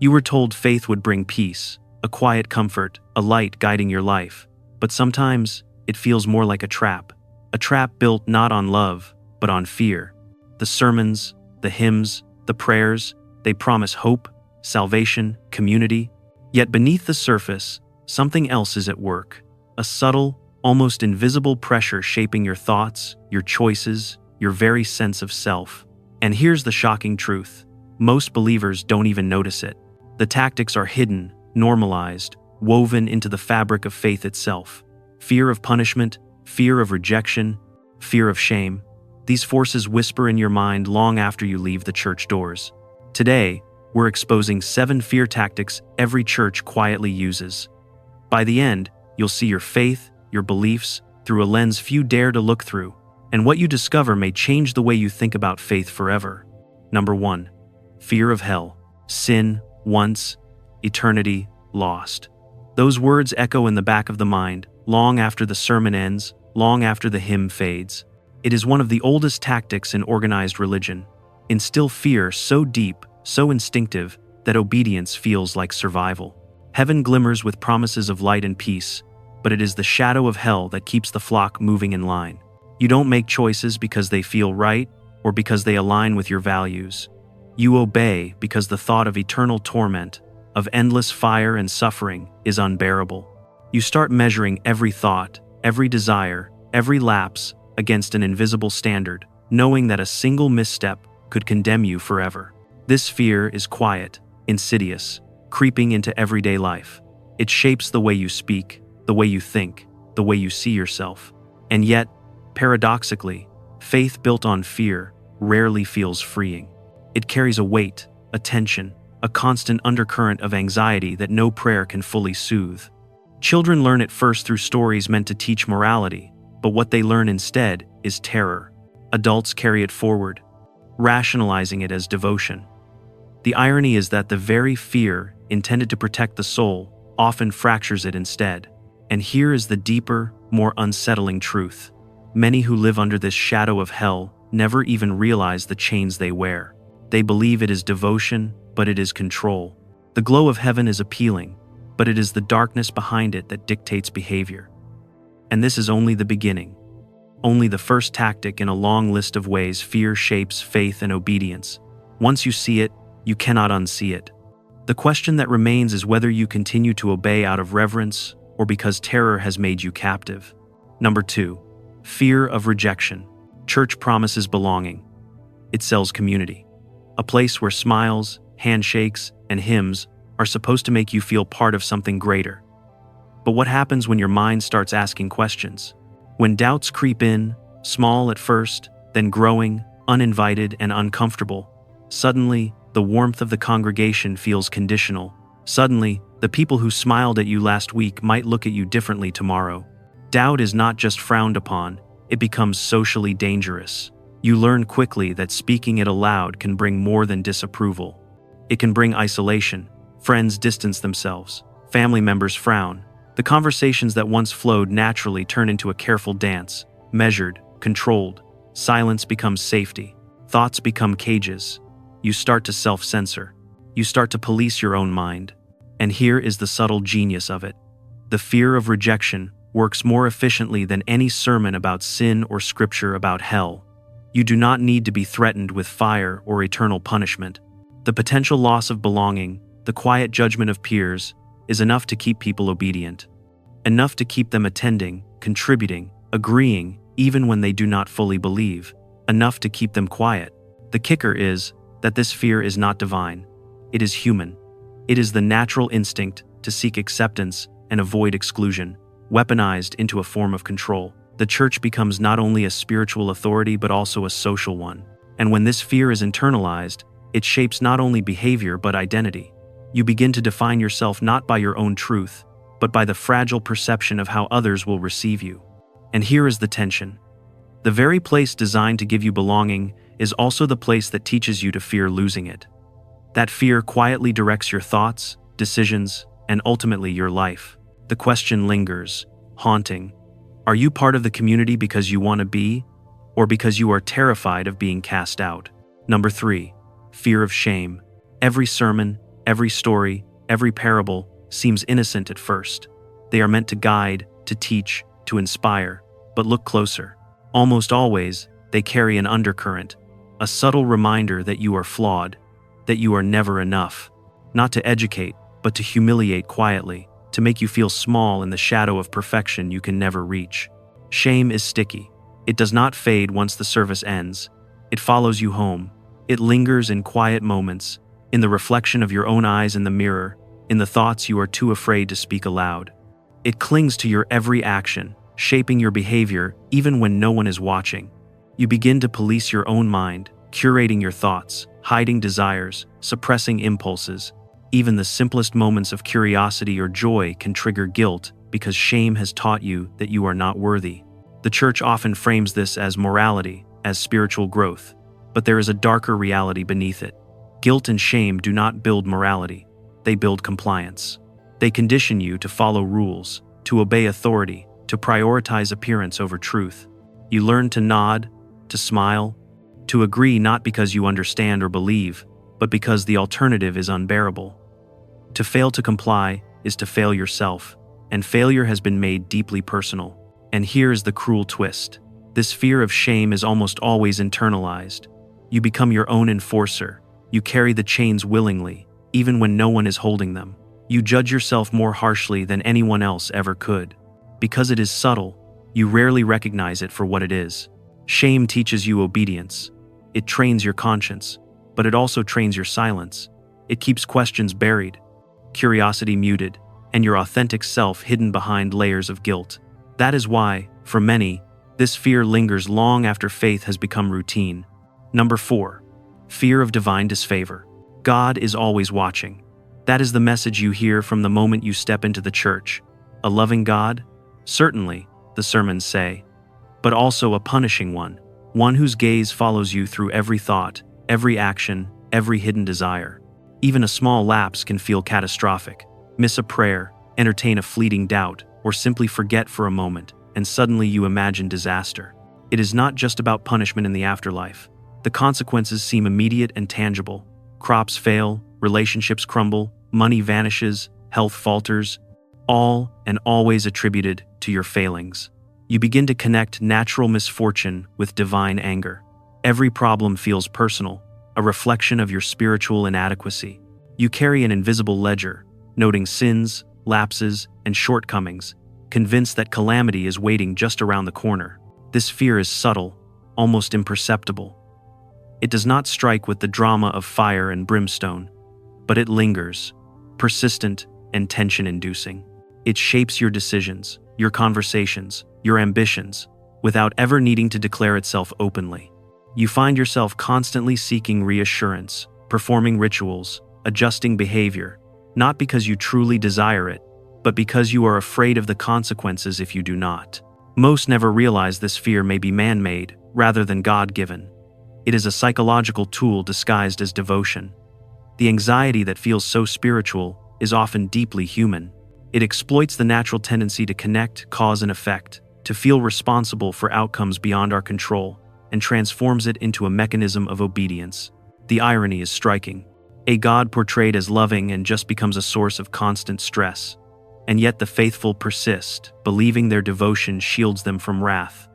You were told faith would bring peace, a quiet comfort, a light guiding your life. But sometimes, it feels more like a trap built not on love, but on fear. The sermons, the hymns, the prayers, they promise hope, salvation, community. Yet beneath the surface, something else is at work. A subtle, almost invisible pressure shaping your thoughts, your choices, your very sense of self. And here's the shocking truth. Most believers don't even notice it. The tactics are hidden, normalized, woven into the fabric of faith itself. Fear of punishment, fear of rejection, fear of shame. These forces whisper in your mind long after you leave the church doors. Today, we're exposing 7 fear tactics every church quietly uses. By the end, you'll see your faith, your beliefs, through a lens few dare to look through, and what you discover may change the way you think about faith forever. Number 1. Fear of hell. Sin, once, eternity, lost. Those words echo in the back of the mind, long after the sermon ends, long after the hymn fades. It is one of the oldest tactics in organized religion. Instill fear so deep, so instinctive, that obedience feels like survival. Heaven glimmers with promises of light and peace, but it is the shadow of hell that keeps the flock moving in line. You don't make choices because they feel right or because they align with your values. You obey because the thought of eternal torment, of endless fire and suffering, is unbearable. You start measuring every thought, every desire, every lapse against an invisible standard, knowing that a single misstep could condemn you forever. This fear is quiet, insidious, creeping into everyday life. It shapes the way you speak, the way you think, the way you see yourself. And yet, paradoxically, faith built on fear rarely feels freeing. It carries a weight, a tension, a constant undercurrent of anxiety that no prayer can fully soothe. Children learn it first through stories meant to teach morality, but what they learn instead is terror. Adults carry it forward, rationalizing it as devotion. The irony is that the very fear intended to protect the soul often fractures it instead. And here is the deeper, more unsettling truth. Many who live under this shadow of hell never even realize the chains they wear. They believe it is devotion, but it is control. The glow of heaven is appealing, but it is the darkness behind it that dictates behavior. And this is only the beginning. Only the first tactic in a long list of ways fear shapes faith and obedience. Once you see it, you cannot unsee it. The question that remains is whether you continue to obey out of reverence or because terror has made you captive. Number 2. Fear of rejection. Church promises belonging. It sells community. A place where smiles, handshakes, and hymns are supposed to make you feel part of something greater. But what happens when your mind starts asking questions? When doubts creep in, small at first, then growing, uninvited, and uncomfortable, suddenly, the warmth of the congregation feels conditional. Suddenly, the people who smiled at you last week might look at you differently tomorrow. Doubt is not just frowned upon, it becomes socially dangerous. You learn quickly that speaking it aloud can bring more than disapproval. It can bring isolation. Friends distance themselves. Family members frown. The conversations that once flowed naturally turn into a careful dance, measured, controlled. Silence becomes safety. Thoughts become cages. You start to self-censor. You start to police your own mind. And here is the subtle genius of it. The fear of rejection works more efficiently than any sermon about sin or scripture about hell. You do not need to be threatened with fire or eternal punishment. The potential loss of belonging, the quiet judgment of peers, is enough to keep people obedient. Enough to keep them attending, contributing, agreeing, even when they do not fully believe. Enough to keep them quiet. The kicker is that this fear is not divine. It is human. It is the natural instinct to seek acceptance and avoid exclusion, weaponized into a form of control. The church becomes not only a spiritual authority but also a social one. And when this fear is internalized, it shapes not only behavior but identity. You begin to define yourself not by your own truth, but by the fragile perception of how others will receive you. And here is the tension. The very place designed to give you belonging is also the place that teaches you to fear losing it. That fear quietly directs your thoughts, decisions, and ultimately your life. The question lingers, haunting. Are you part of the community because you want to be, or because you are terrified of being cast out? Number 3. Fear of shame. Every sermon, Every story, every parable, seems innocent at first. They are meant to guide, to teach, to inspire. But look closer. Almost always, they carry an undercurrent, a subtle reminder that you are flawed, that you are never enough. Not to educate, but to humiliate quietly, to make you feel small in the shadow of perfection you can never reach. Shame is sticky. It does not fade once the service ends. It follows you home. It lingers in quiet moments, in the reflection of your own eyes in the mirror, in the thoughts you are too afraid to speak aloud. It clings to your every action, shaping your behavior even when no one is watching. You begin to police your own mind, curating your thoughts, hiding desires, suppressing impulses. Even the simplest moments of curiosity or joy can trigger guilt because shame has taught you that you are not worthy. The church often frames this as morality, as spiritual growth, but there is a darker reality beneath it. Guilt and shame do not build morality, they build compliance. They condition you to follow rules, to obey authority, to prioritize appearance over truth. You learn to nod, to smile, to agree not because you understand or believe, but because the alternative is unbearable. To fail to comply is to fail yourself, and failure has been made deeply personal. And here is the cruel twist. This fear of shame is almost always internalized. You become your own enforcer. You carry the chains willingly, even when no one is holding them. You judge yourself more harshly than anyone else ever could. Because it is subtle, you rarely recognize it for what it is. Shame teaches you obedience. It trains your conscience, but it also trains your silence. It keeps questions buried, curiosity muted, and your authentic self hidden behind layers of guilt. That is why, for many, this fear lingers long after faith has become routine. Number 4. Fear of divine disfavor. God is always watching. That is the message you hear from the moment you step into the church. A loving God? Certainly, the sermons say. But also a punishing one whose gaze follows you through every thought, every action, every hidden desire. Even a small lapse can feel catastrophic. Miss a prayer, entertain a fleeting doubt, or simply forget for a moment, and suddenly you imagine disaster. It is not just about punishment in the afterlife. The consequences seem immediate and tangible. Crops fail, relationships crumble, money vanishes, health falters, all and always attributed to your failings. You begin to connect natural misfortune with divine anger. Every problem feels personal, a reflection of your spiritual inadequacy. You carry an invisible ledger, noting sins, lapses, and shortcomings, convinced that calamity is waiting just around the corner. This fear is subtle, almost imperceptible. It does not strike with the drama of fire and brimstone, but it lingers, persistent and tension-inducing. It shapes your decisions, your conversations, your ambitions, without ever needing to declare itself openly. You find yourself constantly seeking reassurance, performing rituals, adjusting behavior, not because you truly desire it, but because you are afraid of the consequences if you do not. Most never realize this fear may be man-made rather than God-given. It is a psychological tool disguised as devotion. The anxiety that feels so spiritual is often deeply human. It exploits the natural tendency to connect cause and effect, to feel responsible for outcomes beyond our control, and transforms it into a mechanism of obedience. The irony is striking. A God portrayed as loving and just becomes a source of constant stress. And yet the faithful persist, believing their devotion shields them from wrath.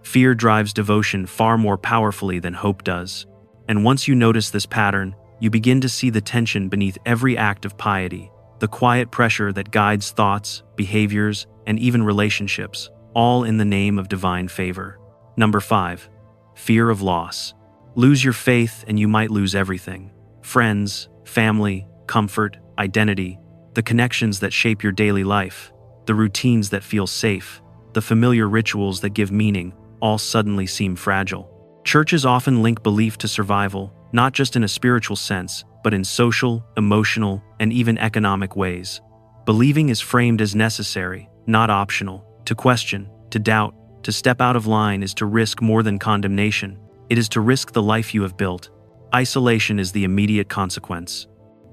Fear drives devotion far more powerfully than hope does. And once you notice this pattern, you begin to see the tension beneath every act of piety, the quiet pressure that guides thoughts, behaviors, and even relationships, all in the name of divine favor. Number 5. Fear of loss. Lose your faith and you might lose everything. Friends, family, comfort, identity, the connections that shape your daily life, the routines that feel safe, the familiar rituals that give meaning, all suddenly seem fragile. Churches often link belief to survival, not just in a spiritual sense, but in social, emotional, and even economic ways. Believing is framed as necessary, not optional. To question, to doubt, to step out of line is to risk more than condemnation. It is to risk the life you have built. Isolation is the immediate consequence.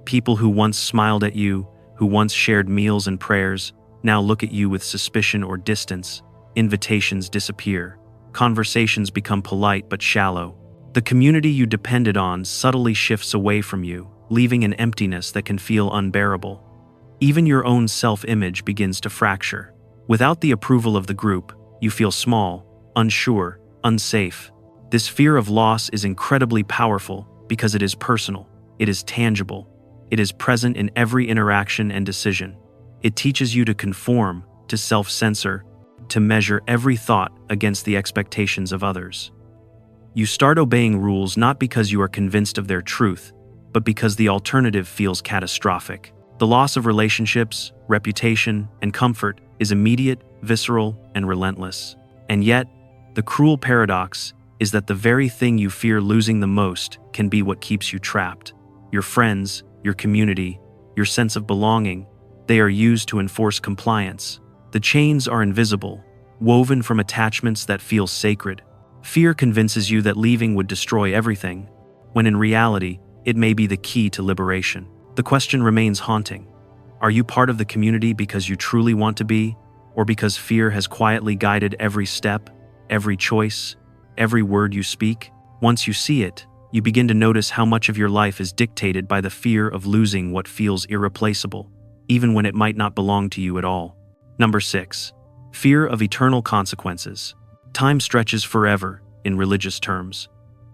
People who once smiled at you, who once shared meals and prayers, now look at you with suspicion or distance. Invitations disappear. Conversations become polite but shallow. The community you depended on subtly shifts away from you, leaving an emptiness that can feel unbearable. Even your own self-image begins to fracture. Without the approval of the group, you feel small, unsure, unsafe. This fear of loss is incredibly powerful because it is personal, it is tangible, it is present in every interaction and decision. It teaches you to conform, to self-censor, to measure every thought against the expectations of others. You start obeying rules not because you are convinced of their truth, but because the alternative feels catastrophic. The loss of relationships, reputation, and comfort is immediate, visceral, and relentless. And yet, the cruel paradox is that the very thing you fear losing the most can be what keeps you trapped. Your friends, your community, your sense of belonging, they are used to enforce compliance. The chains are invisible, woven from attachments that feel sacred. Fear convinces you that leaving would destroy everything, when in reality, it may be the key to liberation. The question remains haunting. Are you part of the community because you truly want to be, or because fear has quietly guided every step, every choice, every word you speak? Once you see it, you begin to notice how much of your life is dictated by the fear of losing what feels irreplaceable, even when it might not belong to you at all. Number 6. Fear of eternal consequences. Time stretches forever, in religious terms.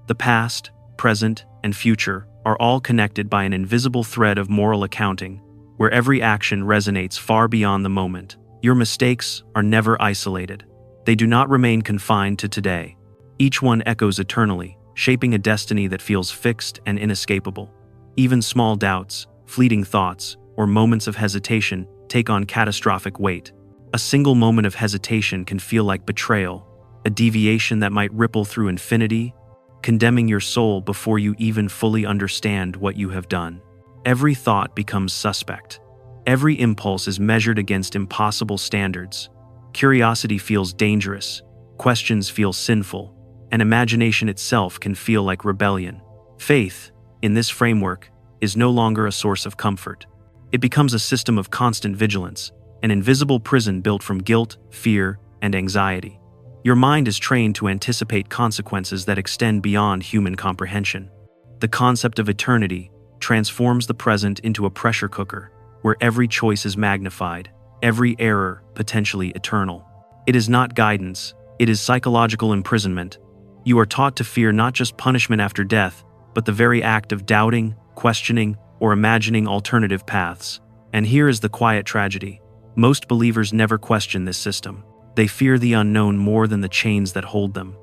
The past, present, and future are all connected by an invisible thread of moral accounting, where every action resonates far beyond the moment. Your mistakes are never isolated. They do not remain confined to today. Each one echoes eternally, shaping a destiny that feels fixed and inescapable. Even small doubts, fleeting thoughts, or moments of hesitation take on catastrophic weight. A single moment of hesitation can feel like betrayal, a deviation that might ripple through infinity, condemning your soul before you even fully understand what you have done. Every thought becomes suspect. Every impulse is measured against impossible standards. Curiosity feels dangerous, questions feel sinful, and imagination itself can feel like rebellion. Faith, in this framework, is no longer a source of comfort. It becomes a system of constant vigilance, an invisible prison built from guilt, fear, and anxiety. Your mind is trained to anticipate consequences that extend beyond human comprehension. The concept of eternity transforms the present into a pressure cooker, where every choice is magnified, every error potentially eternal. It is not guidance, it is psychological imprisonment. You are taught to fear not just punishment after death, but the very act of doubting, questioning, or imagining alternative paths. And here is the quiet tragedy. Most believers never question this system. They fear the unknown more than the chains that hold them.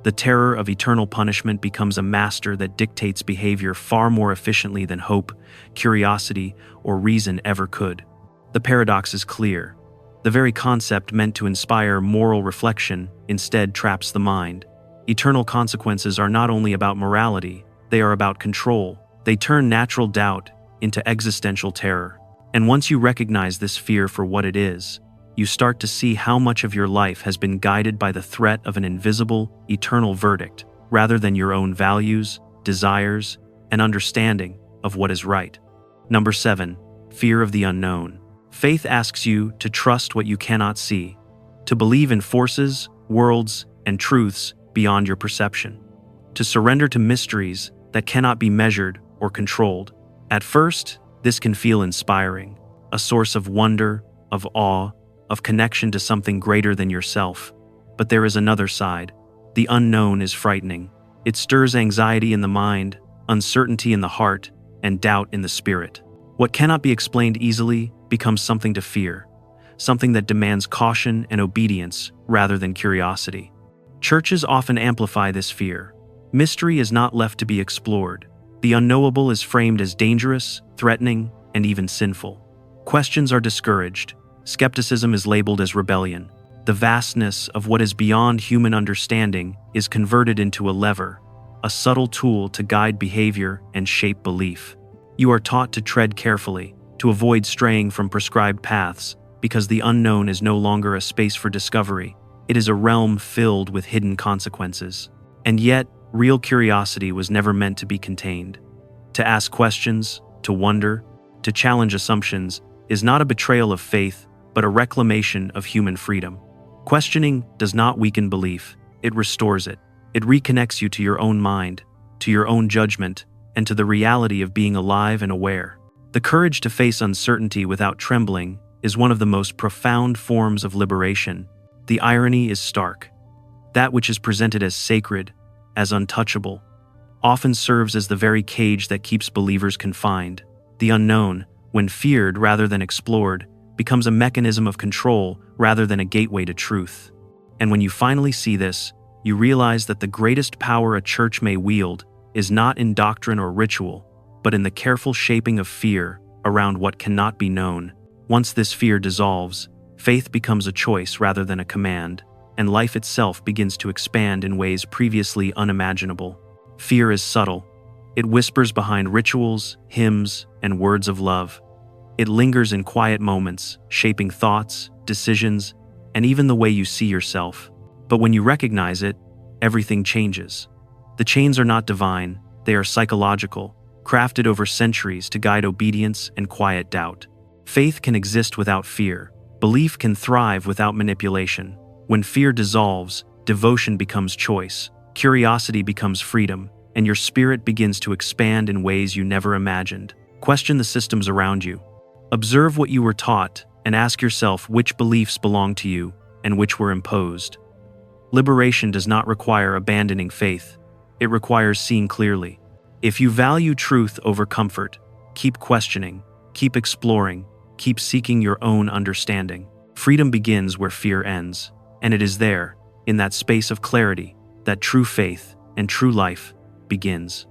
The terror of eternal punishment becomes a master that dictates behavior far more efficiently than hope, curiosity, or reason ever could. The paradox is clear. The very concept meant to inspire moral reflection instead traps the mind. Eternal consequences are not only about morality, they are about control. They turn natural doubt into existential terror. And once you recognize this fear for what it is, you start to see how much of your life has been guided by the threat of an invisible, eternal verdict, rather than your own values, desires, and understanding of what is right. Number 7. Fear of the unknown. Faith asks you to trust what you cannot see, to believe in forces, worlds, and truths beyond your perception, to surrender to mysteries that cannot be measured or controlled. At first, this can feel inspiring, a source of wonder, of awe, of connection to something greater than yourself. But there is another side. The unknown is frightening. It stirs anxiety in the mind, uncertainty in the heart, and doubt in the spirit. What cannot be explained easily becomes something to fear, something that demands caution and obedience rather than curiosity. Churches often amplify this fear. Mystery is not left to be explored. The unknowable is framed as dangerous, threatening, and even sinful. Questions are discouraged. Skepticism is labeled as rebellion. The vastness of what is beyond human understanding is converted into a lever, a subtle tool to guide behavior and shape belief. You are taught to tread carefully, to avoid straying from prescribed paths, because the unknown is no longer a space for discovery. It is a realm filled with hidden consequences. And yet, real curiosity was never meant to be contained. To ask questions, to wonder, to challenge assumptions is not a betrayal of faith, but a reclamation of human freedom. Questioning does not weaken belief, it restores it. It reconnects you to your own mind, to your own judgment, and to the reality of being alive and aware. The courage to face uncertainty without trembling is one of the most profound forms of liberation. The irony is stark. That which is presented as sacred, as untouchable, often serves as the very cage that keeps believers confined. The unknown, when feared rather than explored, becomes a mechanism of control rather than a gateway to truth. And when you finally see this, you realize that the greatest power a church may wield is not in doctrine or ritual, but in the careful shaping of fear around what cannot be known. Once this fear dissolves, faith becomes a choice rather than a command, and life itself begins to expand in ways previously unimaginable. Fear is subtle. It whispers behind rituals, hymns, and words of love. It lingers in quiet moments, shaping thoughts, decisions, and even the way you see yourself. But when you recognize it, everything changes. The chains are not divine, they are psychological, crafted over centuries to guide obedience and quiet doubt. Faith can exist without fear. Belief can thrive without manipulation. When fear dissolves, devotion becomes choice, curiosity becomes freedom, and your spirit begins to expand in ways you never imagined. Question the systems around you. Observe what you were taught and ask yourself which beliefs belong to you and which were imposed. Liberation does not require abandoning faith. It requires seeing clearly. If you value truth over comfort, keep questioning, keep exploring, keep seeking your own understanding. Freedom begins where fear ends, and it is there, in that space of clarity, that true faith and true life begins.